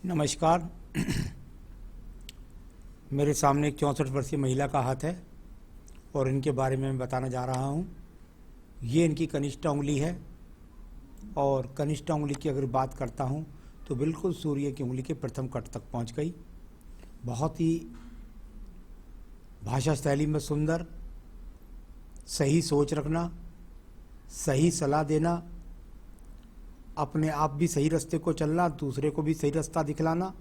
नमस्कार। मेरे सामने एक 64 वर्षीय महिला का हाथ है और इनके बारे में मैं बताना जा रहा हूँ। ये इनकी कनिष्ठ उंगली है और कनिष्ठ उंगली की अगर बात करता हूँ तो बिल्कुल सूर्य की उंगली के प्रथम कट तक पहुँच गई। बहुत ही भाषा शैली में सुंदर, सही सोच रखना, सही सलाह देना, अपने आप भी सही रास्ते को चलना, दूसरे को भी सही रास्ता दिखलाना,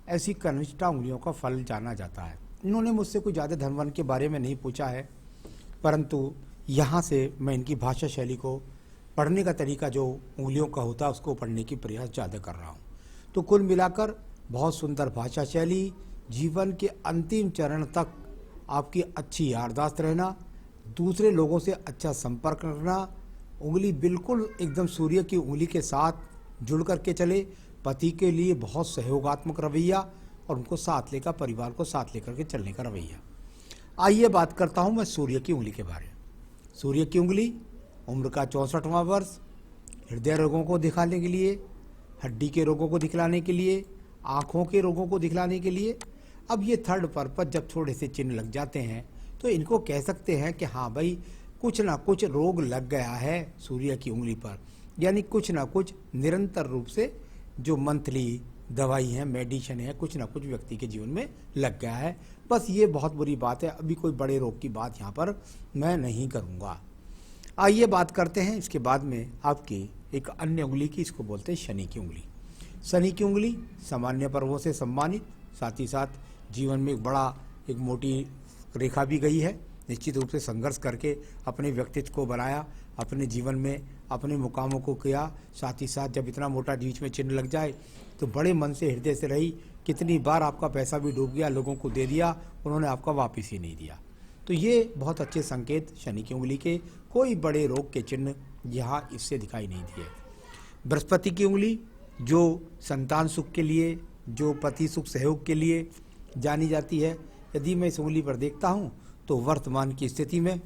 ऐसी कनिष्ठ उंगलियों का फल जाना जाता है। इन्होंने मुझसे कुछ ज़्यादा धनवन के बारे में नहीं पूछा है, परंतु यहाँ से मैं इनकी भाषा शैली को पढ़ने का तरीका जो उंगलियों का होता है उसको पढ़ने की प्रयास ज़्यादा कर रहा हूँ। तो कुल मिलाकर बहुत सुंदर भाषा शैली, जीवन के अंतिम चरण तक आपकी अच्छी याददाश्त रहना, दूसरे लोगों से अच्छा संपर्क रखना, उंगली बिल्कुल एकदम सूर्य की उंगली के साथ जुड़ करके चले, पति के लिए बहुत सहयोगात्मक रवैया और उनको साथ लेकर, परिवार को साथ लेकर के चलने का रवैया। आइए बात करता हूं मैं सूर्य की उंगली के बारे में। सूर्य की उंगली उम्र का 64वां वर्ष, हृदय रोगों को दिखाने के लिए, हड्डी के रोगों को दिखलाने के लिए, आँखों के रोगों को दिखलाने के लिए। अब ये थर्ड पर्पज जब थोड़े से चिन्ह लग जाते हैं तो इनको कह सकते हैं कि हाँ भाई कुछ ना कुछ रोग लग गया है सूर्य की उंगली पर, यानी कुछ ना कुछ निरंतर रूप से जो मंथली दवाई है, मेडिसिन है, कुछ ना कुछ व्यक्ति के जीवन में लग गया है। बस ये बहुत बुरी बात है। अभी कोई बड़े रोग की बात यहाँ पर मैं नहीं करूँगा। आइए बात करते हैं इसके बाद में आपकी एक अन्य उंगली की, इसको बोलते हैं शनि की उंगली। शनि की उंगली सामान्य पर्वों से सम्मानित, साथ ही साथ जीवन में एक मोटी रेखा भी गई है। निश्चित रूप से संघर्ष करके अपने व्यक्तित्व को बनाया, अपने जीवन में अपने मुकामों को किया। साथ ही साथ जब इतना मोटा बीच में चिन्ह लग जाए तो बड़े मन से, हृदय से रही। कितनी बार आपका पैसा भी डूब गया, लोगों को दे दिया, उन्होंने आपका वापस ही नहीं दिया। तो ये बहुत अच्छे संकेत शनि की उंगली के, कोई बड़े रोग के चिन्ह यहाँ इससे दिखाई नहीं दिए। बृहस्पति की उंगली जो संतान सुख के लिए, जो पति सुख सहयोग के लिए जानी जाती है। यदि मैं इस उंगली पर देखता हूँ तो वर्तमान की स्थिति में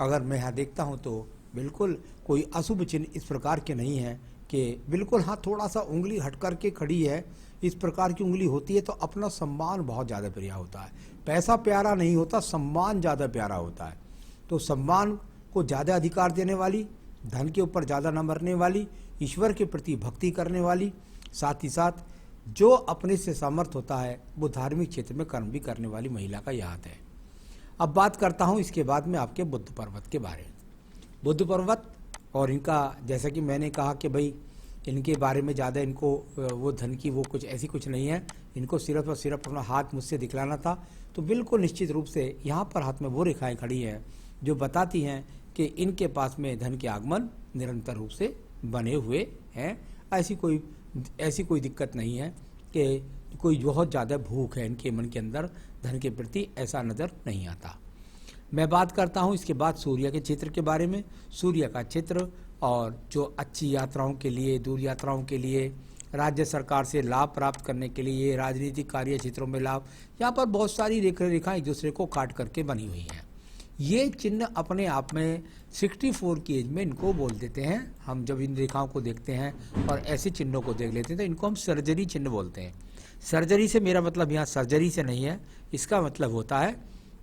अगर मैं यहाँ देखता हूँ तो बिल्कुल कोई अशुभ चिन्ह इस प्रकार के नहीं है कि बिल्कुल हाँ थोड़ा सा उंगली हट कर के खड़ी है। इस प्रकार की उंगली होती है तो अपना सम्मान बहुत ज़्यादा प्यारा होता है। पैसा प्यारा नहीं होता, सम्मान ज़्यादा प्यारा होता है। तो सम्मान को ज़्यादा अधिकार देने वाली, धन के ऊपर ज़्यादा न मरने वाली, ईश्वर के प्रति भक्ति करने वाली, साथ ही साथ जो अपने से सामर्थ्य होता है वो धार्मिक क्षेत्र में कर्म भी करने वाली महिला का याद है। अब बात करता हूँ इसके बाद में आपके बुध पर्वत के बारे में। बुध पर्वत और इनका, जैसा कि मैंने कहा कि भाई इनके बारे में ज़्यादा इनको वो धन की वो कुछ ऐसी कुछ नहीं है। इनको सिर्फ और सिर्फ अपना हाथ मुझसे दिखलाना था। तो बिल्कुल निश्चित रूप से यहाँ पर हाथ में वो रेखाएं खड़ी हैं जो बताती हैं कि इनके पास में धन के आगमन निरंतर रूप से बने हुए हैं। ऐसी कोई दिक्कत नहीं है कि कोई बहुत ज़्यादा भूख है इनके मन के अंदर धन के प्रति, ऐसा नज़र नहीं आता। मैं बात करता हूँ इसके बाद सूर्य के चित्र के बारे में। सूर्य का चित्र और जो अच्छी यात्राओं के लिए, दूर यात्राओं के लिए, राज्य सरकार से लाभ प्राप्त करने के लिए, राजनीतिक कार्य क्षेत्रों में लाभ, यहाँ पर बहुत सारी रेखाएं एक दूसरे को काट करके बनी हुई हैं। ये चिन्ह अपने आप में 64 की एज में इनको बोल देते हैं। हम जब इन रेखाओं को देखते हैं और ऐसे चिन्हों को देख लेते हैं तो इनको हम सर्जरी चिन्ह बोलते हैं। सर्जरी से मेरा मतलब यहाँ सर्जरी से नहीं है, इसका मतलब होता है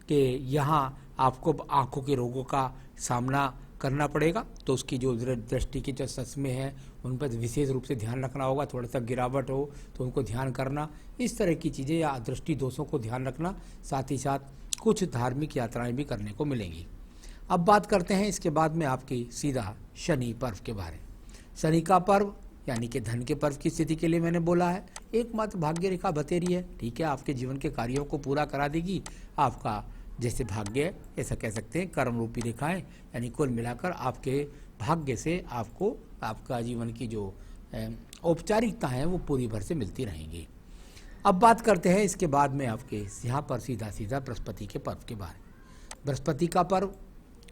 कि यहाँ आपको आँखों के रोगों का सामना करना पड़ेगा। तो उसकी जो दृष्टि की जो चश्मे हैं उन पर विशेष रूप से ध्यान रखना होगा। थोड़ा सा गिरावट हो तो उनको ध्यान करना, इस तरह की चीज़ें या दृष्टि दोषों को ध्यान रखना। साथ ही साथ कुछ धार्मिक यात्राएं भी करने को मिलेंगी। अब बात करते हैं इसके बाद में आपकी सीधा शनि पर्व के बारे में। शनि का पर्व यानी कि धन के पर्व की स्थिति के लिए मैंने बोला है एकमात्र भाग्य रेखा बतेरी है। ठीक है, आपके जीवन के कार्यों को पूरा करा देगी। आपका जैसे भाग्य है ऐसा कह सकते हैं, कर्म रूपी रेखाएं, यानी कुल मिलाकर आपके भाग्य से आपको आपका जीवन की जो औपचारिकता है वो पूरी भर से मिलती रहेंगी। अब बात करते हैं इसके बाद में आपके यहाँ पर सीधा बृहस्पति के पर्व के बारे में। बृहस्पति का पर्व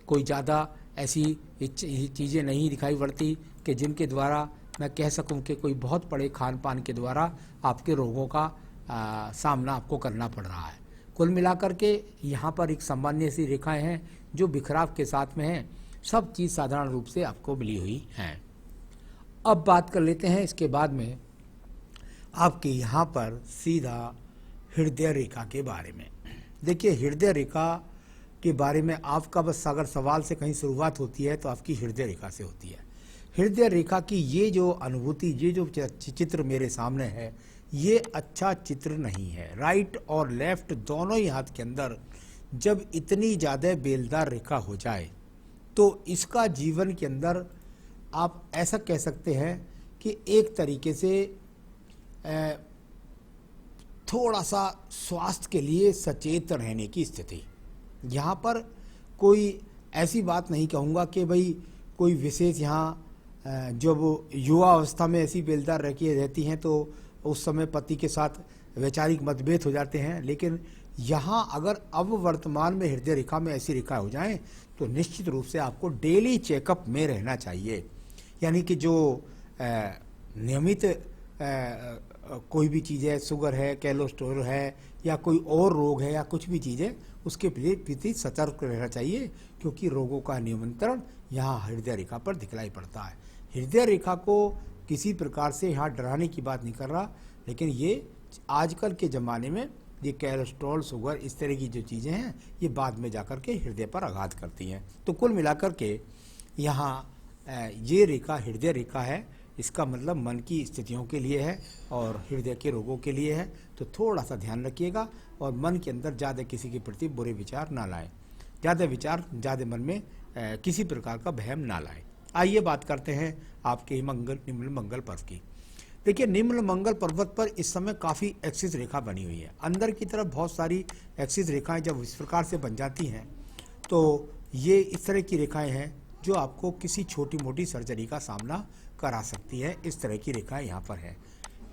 कोई ज़्यादा ऐसी चीज़ें नहीं दिखाई पड़ती कि जिनके द्वारा मैं कह सकूं कि कोई बहुत बड़े खान पान के द्वारा आपके रोगों का सामना आपको करना पड़ रहा है। कुल मिलाकर के यहाँ पर एक सामान्य सी रेखाएं हैं जो बिखराव के साथ में हैं। सब चीज़ साधारण रूप से आपको मिली हुई हैं। अब बात कर लेते हैं इसके बाद में आपके यहाँ पर सीधा हृदय रेखा के बारे में। देखिए, हृदय रेखा के बारे में आपका बस अगर सवाल से कहीं शुरुआत होती है तो आपकी हृदय रेखा से होती है। हृदय रेखा की ये जो अनुभूति, ये जो चित्र मेरे सामने है, ये अच्छा चित्र नहीं है। राइट और लेफ्ट दोनों ही हाथ के अंदर जब इतनी ज़्यादा बेलदार रेखा हो जाए तो इसका जीवन के अंदर आप ऐसा कह सकते हैं कि एक तरीके से थोड़ा सा स्वास्थ्य के लिए सचेत रहने की स्थिति। यहाँ पर कोई ऐसी बात नहीं कहूँगा कि भाई कोई विशेष यहाँ जब युवा अवस्था में ऐसी बेलदार रेखाएं रहती हैं तो उस समय पति के साथ वैचारिक मतभेद हो जाते हैं, लेकिन यहाँ अगर अब वर्तमान में हृदय रेखा में ऐसी रेखा हो जाएं तो निश्चित रूप से आपको डेली चेकअप में रहना चाहिए। यानी कि जो नियमित कोई भी चीज़ है, शुगर है, कोलेस्ट्रॉल है या कोई और रोग है या कुछ भी चीज़ है, उसके प्रति सतर्क रहना चाहिए, क्योंकि रोगों का नियंत्रण यहाँ हृदय रेखा पर दिखलाई पड़ता है। हृदय रेखा को किसी प्रकार से यहाँ डराने की बात नहीं कर रहा, लेकिन ये आजकल के ज़माने में ये कोलेस्ट्रॉल, शुगर, इस तरह की जो चीज़ें हैं ये बाद में जाकर के हृदय पर आघात करती हैं। तो कुल मिलाकर के यहाँ ये रेखा हृदय रेखा है, इसका मतलब मन की स्थितियों के लिए है और हृदय के रोगों के लिए है। तो थोड़ा सा ध्यान रखिएगा और मन के अंदर ज़्यादा किसी के प्रति बुरे विचार ना लाएं, ज़्यादा मन में किसी प्रकार का भयम ना लाएं। आइए बात करते हैं आपके निम्न मंगल पर्व की। देखिए, निम्न मंगल पर्वत पर इस समय काफ़ी एक्सिस रेखा बनी हुई है। अंदर की तरफ बहुत सारी एक्सिस रेखाएं जब इस प्रकार से बन जाती हैं तो ये इस तरह की रेखाएं हैं जो आपको किसी छोटी मोटी सर्जरी का सामना करा सकती है। इस तरह की रेखाएं यहाँ पर है।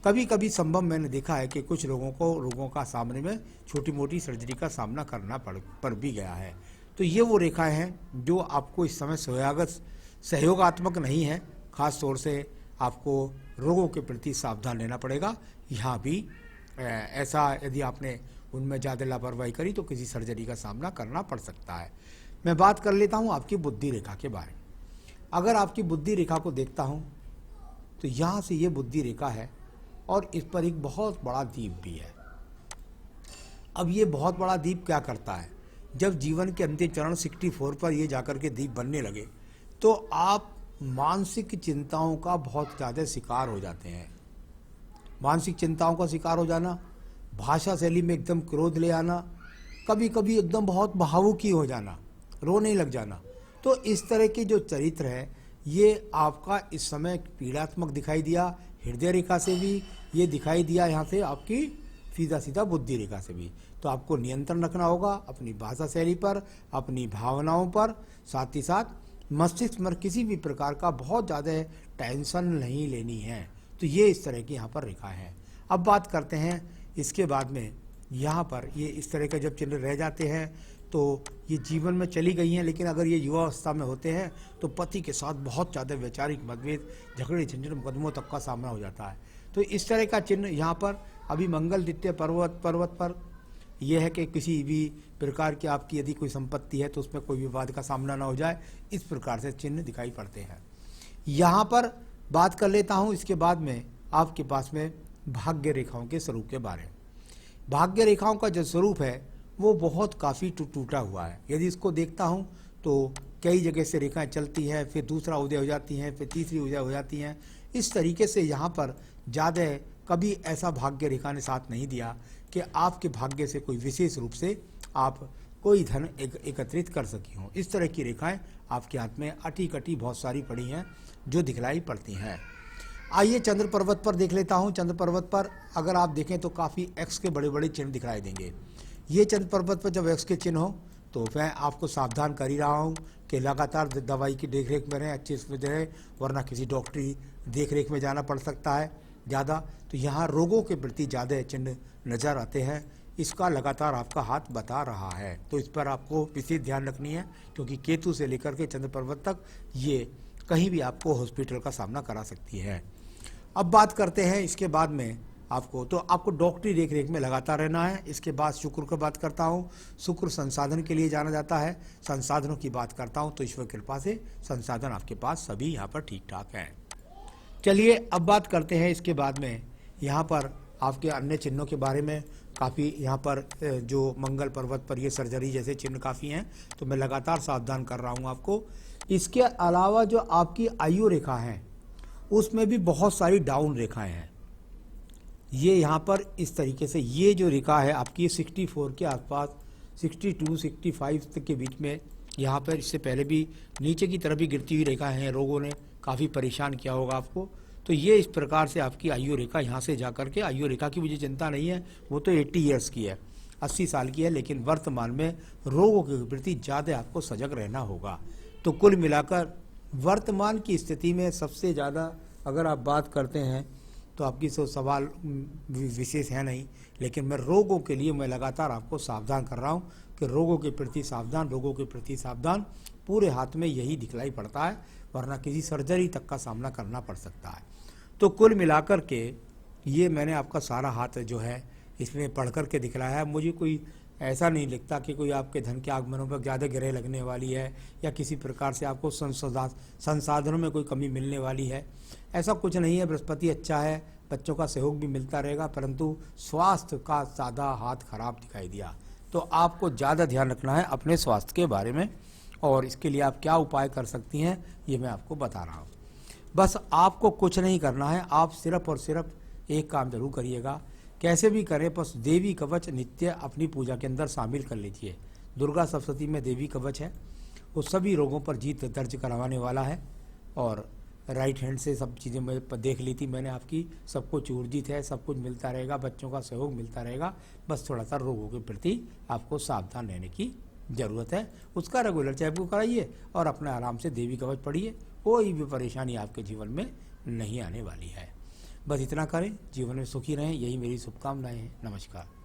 कभी कभी संभव मैंने देखा है कि कुछ लोगों को रोगों का सामने में छोटी मोटी सर्जरी का सामना करना पड़ भी गया है। तो ये वो रेखाएं हैं जो आपको इस समय सहयोगात्मक नहीं है। खास तौर से आपको रोगों के प्रति सावधान लेना पड़ेगा। यहाँ भी ऐसा यदि आपने उनमें ज़्यादा लापरवाही करी तो किसी सर्जरी का सामना करना पड़ सकता है। मैं बात कर लेता हूँ आपकी बुद्धि रेखा के बारे में। अगर आपकी बुद्धि रेखा को देखता हूँ तो यहाँ से ये बुद्धि रेखा है और इस पर एक बहुत बड़ा दीप भी है। अब ये बहुत बड़ा दीप क्या करता है, जब जीवन के अंतिम चरण 64 पर ये जाकर के दीप बनने लगे तो आप मानसिक चिंताओं का बहुत ज़्यादा शिकार हो जाते हैं। मानसिक चिंताओं का शिकार हो जाना, भाषा शैली में एकदम क्रोध ले आना, कभी कभी एकदम बहुत भावुकी हो जाना, रोने लग जाना। तो इस तरह के जो चरित्र है ये आपका इस समय पीड़ात्मक दिखाई दिया। हृदय रेखा से भी ये दिखाई दिया, यहाँ से आपकी सीधा बुद्धि रेखा से भी। तो आपको नियंत्रण रखना होगा अपनी भाषा शैली पर, अपनी भावनाओं पर, साथ ही साथ मस्तिष्क में किसी भी प्रकार का बहुत ज़्यादा टेंशन नहीं लेनी है। तो ये इस तरह की यहाँ पर रेखा है। अब बात करते हैं इसके बाद में, यहाँ पर ये इस तरह का जब चिन्ह रह जाते हैं तो ये जीवन में चली गई हैं, लेकिन अगर ये युवा अवस्था में होते हैं तो पति के साथ बहुत ज़्यादा वैचारिक मतभेद, झगड़े, झंझट, मुकदमों तक का सामना हो जाता है। तो इस तरह का चिन्ह यहाँ पर अभी मंगल द्वितीय पर्वत पर यह है कि किसी भी प्रकार की आपकी यदि कोई संपत्ति है तो उसमें कोई विवाद का सामना ना हो जाए, इस प्रकार से चिन्ह दिखाई पड़ते हैं। यहाँ पर बात कर लेता हूँ इसके बाद में आपके पास में भाग्य रेखाओं के स्वरूप के बारे में। भाग्य रेखाओं का जो स्वरूप है वो बहुत काफ़ी टूटा हुआ है। यदि इसको देखता हूँ तो कई जगह से रेखाएं चलती हैं, फिर दूसरा उदय हो जाती हैं, फिर तीसरी उदय हो जाती हैं। इस तरीके से यहाँ पर ज़्यादा कभी ऐसा भाग्य रेखा ने साथ नहीं दिया कि आपके भाग्य से कोई विशेष रूप से आप कोई धन एकत्रित कर सकी हों। इस तरह की रेखाएं आपके हाथ में अटी कटी बहुत सारी पड़ी हैं जो दिखलाई पड़ती हैं। आइए चंद्र पर्वत पर देख लेता हूं। चंद्र पर्वत पर अगर आप देखें तो काफ़ी एक्स के बड़े बड़े चिन्ह दिखलाई देंगे। ये चंद्र पर्वत पर जब एक्स के चिन्ह हो तो मैं आपको सावधान कर ही रहा हूँ कि लगातार दवाई की देखरेख में रहें, अच्छे से रहें, वरना किसी डॉक्टरी देखरेख में जाना पड़ सकता है ज़्यादा। तो यहाँ रोगों के प्रति ज़्यादा चिन्ह नज़र आते हैं। इसका लगातार आपका हाथ बता रहा है, तो इस पर आपको विशेष ध्यान रखनी है, क्योंकि केतु से लेकर के चंद्र पर्वत तक ये कहीं भी आपको हॉस्पिटल का सामना करा सकती है। अब बात करते हैं इसके बाद में आपको डॉक्टरी देख रेख में लगातार रहना है। इसके बाद शुक्र की बात करता हूँ। शुक्र संसाधन के लिए जाना जाता है। संसाधनों की बात करता हूँ तो ईश्वर कृपा से संसाधन आपके पास सभी यहाँ पर ठीक ठाक हैं। चलिए अब बात करते हैं इसके बाद में यहाँ पर आपके अन्य चिन्हों के बारे में काफ़ी यहाँ पर जो मंगल पर्वत पर ये सर्जरी जैसे चिन्ह काफ़ी हैं, तो मैं लगातार सावधान कर रहा हूँ आपको। इसके अलावा जो आपकी आयु रेखा है उसमें भी बहुत सारी डाउन रेखाएं हैं। ये यहाँ पर इस तरीके से ये जो रेखा है आपकी 64 के आसपास 62 65 तक के बीच में, यहाँ पर इससे पहले भी नीचे की तरफ भी गिरती हुई रेखा हैं, रोगों ने काफ़ी परेशान किया होगा आपको। तो ये इस प्रकार से आपकी आयु रेखा यहाँ से जा कर के, आयु रेखा की मुझे चिंता नहीं है, वो तो 80 ईयर्स की है, 80 साल की है, लेकिन वर्तमान में रोगों के प्रति ज़्यादा आपको सजग रहना होगा। तो कुल मिलाकर वर्तमान की स्थिति में सबसे ज़्यादा अगर आप बात करते हैं तो आपकी तो सवाल विशेष है नहीं, लेकिन मैं रोगों के लिए मैं लगातार आपको सावधान कर रहा हूँ कि रोगों के प्रति सावधान, रोगों के प्रति सावधान। पूरे हाथ में यही दिखलाई पड़ता है, वरना किसी सर्जरी तक का सामना करना पड़ सकता है। तो कुल मिलाकर के ये मैंने आपका सारा हाथ जो है इसमें पढ़ कर के दिखलाया है। मुझे कोई ऐसा नहीं लगता कि कोई आपके धन के आगमनों पर ज़्यादा गिरह लगने वाली है या किसी प्रकार से आपको संसाधनों में कोई कमी मिलने वाली है, ऐसा कुछ नहीं है। बृहस्पति अच्छा है, बच्चों का सहयोग भी मिलता रहेगा, परंतु स्वास्थ्य का ज़्यादा हाथ खराब दिखाई दिया। तो आपको ज़्यादा ध्यान रखना है अपने स्वास्थ्य के बारे में, और इसके लिए आप क्या उपाय कर सकती हैं ये मैं आपको बता रहा हूँ। बस आपको कुछ नहीं करना है, आप सिर्फ और सिर्फ एक काम जरूर करिएगा, कैसे भी करें, बस देवी कवच नित्य अपनी पूजा के अंदर शामिल कर लीजिए। दुर्गा सप्तशती में देवी कवच है, वो सभी रोगों पर जीत दर्ज करवाने वाला है, और राइट हैंड से सब चीज़ें मैं देख ली थी मैंने आपकी, सब कुछ ऊर्जित है, सब कुछ मिलता रहेगा, बच्चों का सहयोग मिलता रहेगा। बस थोड़ा सा रोगों के प्रति आपको सावधान रहने की ज़रूरत है। उसका रेगुलर चेकअप को कराइए और अपने आराम से देवी कवच पढ़िए, कोई भी परेशानी आपके जीवन में नहीं आने वाली है। बस इतना करें, जीवन में सुखी रहें, यही मेरी शुभकामनाएं हैं। नमस्कार।